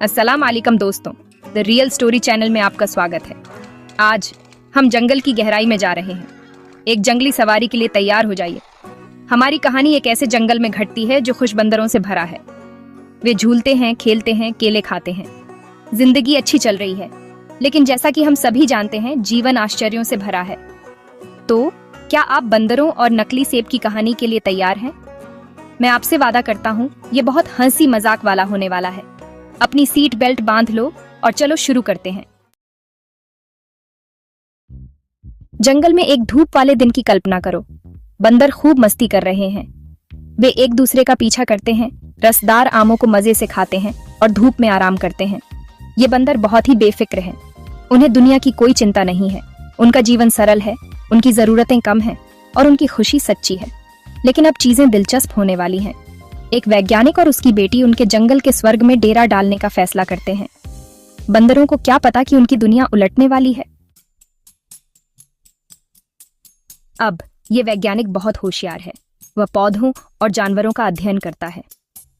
अस्सलाम वालेकुम दोस्तों, द रियल स्टोरी चैनल में आपका स्वागत है। आज हम जंगल की गहराई में जा रहे हैं। एक जंगली सवारी के लिए तैयार हो जाइए। हमारी कहानी एक ऐसे जंगल में घटती है जो खुश बंदरों से भरा है। वे झूलते हैं, खेलते हैं, केले खाते हैं। जिंदगी अच्छी चल रही है, लेकिन जैसा कि हम सभी जानते हैं, जीवन आश्चर्यों से भरा है। तो क्या आप बंदरों और नकली सेब की कहानी के लिए तैयार हैं? मैं आपसे वादा करता हूँ, ये बहुत हंसी मजाक वाला होने वाला है। अपनी सीट बेल्ट बांध लो और चलो शुरू करते हैं। जंगल में एक धूप वाले दिन की कल्पना करो। बंदर खूब मस्ती कर रहे हैं। वे एक दूसरे का पीछा करते हैं, रसदार आमों को मजे से खाते हैं और धूप में आराम करते हैं। ये बंदर बहुत ही बेफिक्र हैं। उन्हें दुनिया की कोई चिंता नहीं है। उनका जीवन सरल है, उनकी जरूरतें कम हैं और उनकी खुशी सच्ची है। लेकिन अब चीजें दिलचस्प होने वाली हैं। एक वैज्ञानिक और उसकी बेटी उनके जंगल के स्वर्ग में डेरा डालने का फैसला करते हैं। बंदरों को क्या पता कि उनकी दुनिया उलटने वाली है। अब ये वैज्ञानिक बहुत होशियार है। वह पौधों और जानवरों का अध्ययन करता है।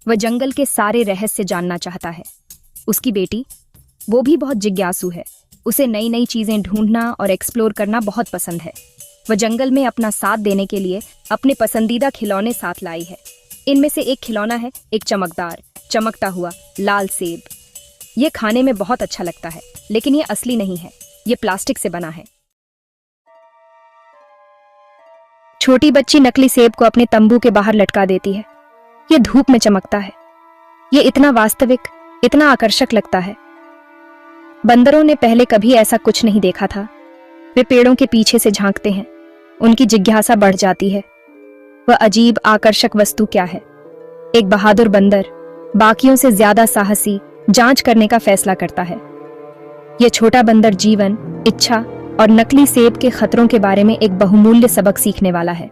वह जंगल के सारे रहस्य जानना चाहता है। उसकी बेटी, वो भी बहुत जिज्ञासु है। उसे नई नई चीजें ढूंढना और एक्सप्लोर करना बहुत पसंद है। वह जंगल में अपना साथ देने के लिए अपने पसंदीदा खिलौने साथ लाई है। इनमें से एक खिलौना है एक चमकदार, चमकता हुआ लाल सेब। ये खाने में बहुत अच्छा लगता है, लेकिन ये असली नहीं है। ये प्लास्टिक से बना है। छोटी बच्ची नकली सेब को अपने तंबू के बाहर लटका देती है। ये धूप में चमकता है। ये इतना वास्तविक, इतना आकर्षक लगता है। बंदरों ने पहले कभी ऐसा कुछ नहीं देखा था। वे पेड़ों के पीछे से झांकते हैं। उनकी जिज्ञासा बढ़ जाती है। वह अजीब आकर्षक वस्तु क्या है? एक बहादुर बंदर बाकियों से ज्यादा साहसी जांच करने का फैसला करता है। यह छोटा बंदर जीवन, इच्छा और नकली सेब के खतरों के बारे में एक बहुमूल्य सबक सीखने वाला है।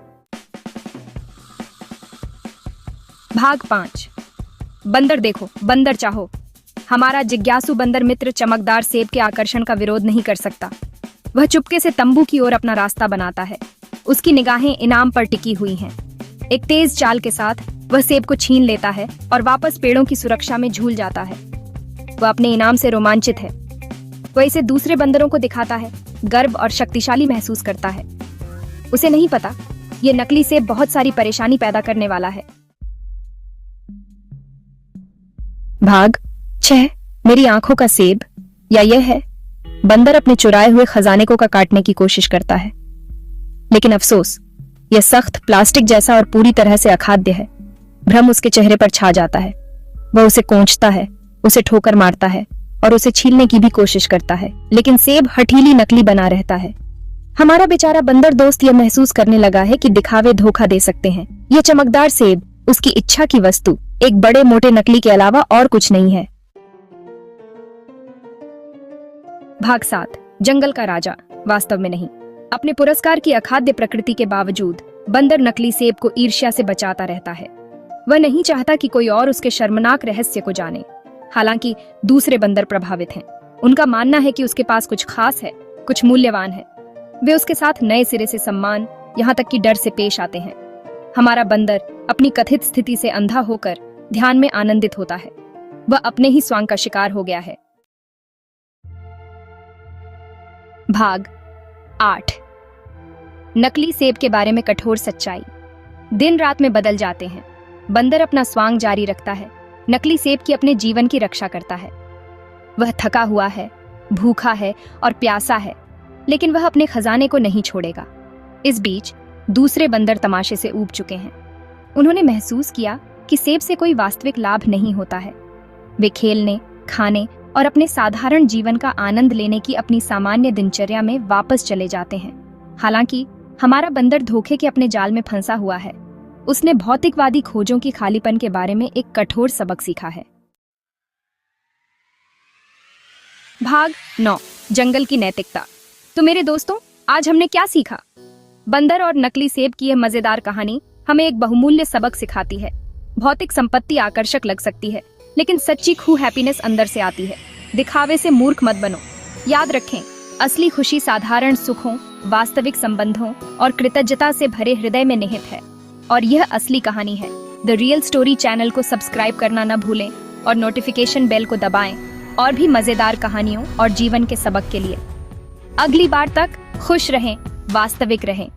भाग 5। बंदर देखो, बंदर चाहो। हमारा जिज्ञासु बंदर मित्र चमकदार सेब के आकर्षण का विरोध नहीं कर सकता। वह चुपके से तंबू की ओर अपना रास्ता बनाता है। उसकी निगाहें इनाम पर टिकी हुई हैं। एक तेज चाल के साथ वह सेब को छीन लेता है और वापस पेड़ों की सुरक्षा में झूल जाता है। वह अपने इनाम से रोमांचित है। वह इसे दूसरे बंदरों को दिखाता है, गर्व और शक्तिशाली महसूस करता है। उसे नहीं पता, यह नकली सेब बहुत सारी परेशानी पैदा करने वाला है। भाग 6। मेरी आंखों का सेब, या यह है। बंदर अपने चुराए हुए खजाने को काटने की कोशिश करता है, लेकिन अफसोस, यह सख्त, प्लास्टिक जैसा और पूरी तरह से अखाद्य है। भ्रम उसके चेहरे पर छा जाता है। वह उसे कोंचता है, उसे ठोकर मारता है और उसे छीलने की भी कोशिश करता है, लेकिन सेब हठीली नकली बना रहता है। हमारा बेचारा बंदर दोस्त यह महसूस करने लगा है कि दिखावे धोखा दे सकते हैं। यह चमकदार सेब, उसकी इच्छा की वस्तु, एक बड़े मोटे नकली के अलावा और कुछ नहीं है। भाग 7। जंगल का राजा, वास्तव में नहीं। अपने पुरस्कार की अखाद्य प्रकृति के बावजूद बंदर नकली सेब को ईर्ष्या से बचाता रहता है। वह नहीं चाहता कि कोई और उसके शर्मनाक रहस्य को जाने। हालांकि दूसरे बंदर प्रभावित हैं। उनका मानना है कि उसके पास कुछ खास है, कुछ मूल्यवान है। वे उसके साथ नए सिरे से सम्मान, यहाँ तक कि डर से पेश आते हैं। हमारा बंदर अपनी कथित स्थिति से अंधा होकर ध्यान में आनंदित होता है। वह अपने ही स्वांग का शिकार हो गया है। भाग 8। नकली सेब के बारे में कठोर सच्चाई। दिन रात में बदल जाते हैं। बंदर अपना स्वांग जारी रखता है। नकली सेब की अपने जीवन की रक्षा करता है। वह थका हुआ है, भूखा है और प्यासा है, लेकिन वह अपने खजाने को नहीं छोड़ेगा। इस बीच दूसरे बंदर तमाशे से ऊब चुके हैं। उन्होंने महसूस किया कि सेब से कोई वास्तविक लाभ नहीं होता है। वे खेलने, खाने और अपने साधारण जीवन का आनंद लेने की अपनी सामान्य दिनचर्या में वापस चले जाते हैं। हालांकि हमारा बंदर धोखे के अपने जाल में फंसा हुआ है। उसने भौतिकवादी खोजों की खालीपन के बारे में एक कठोर सबक सीखा है। भाग 9। जंगल की नैतिकता। तो मेरे दोस्तों, आज हमने क्या सीखा? बंदर और नकली सेब की यह मजेदार कहानी हमें एक बहुमूल्य सबक सिखाती है। भौतिक संपत्ति आकर्षक लग सकती है, लेकिन सच्ची खू हैप्पीनेस अंदर से आती है। दिखावे से मूर्ख मत बनो। याद रखें, असली खुशी साधारण सुखों, वास्तविक संबंधों और कृतज्ञता से भरे हृदय में निहित है। और यह असली कहानी है। द रियल स्टोरी चैनल को सब्सक्राइब करना न भूलें और नोटिफिकेशन बेल को दबाएं और भी मजेदार कहानियों और जीवन के सबक के लिए। अगली बार तक खुश रहें, वास्तविक रहें।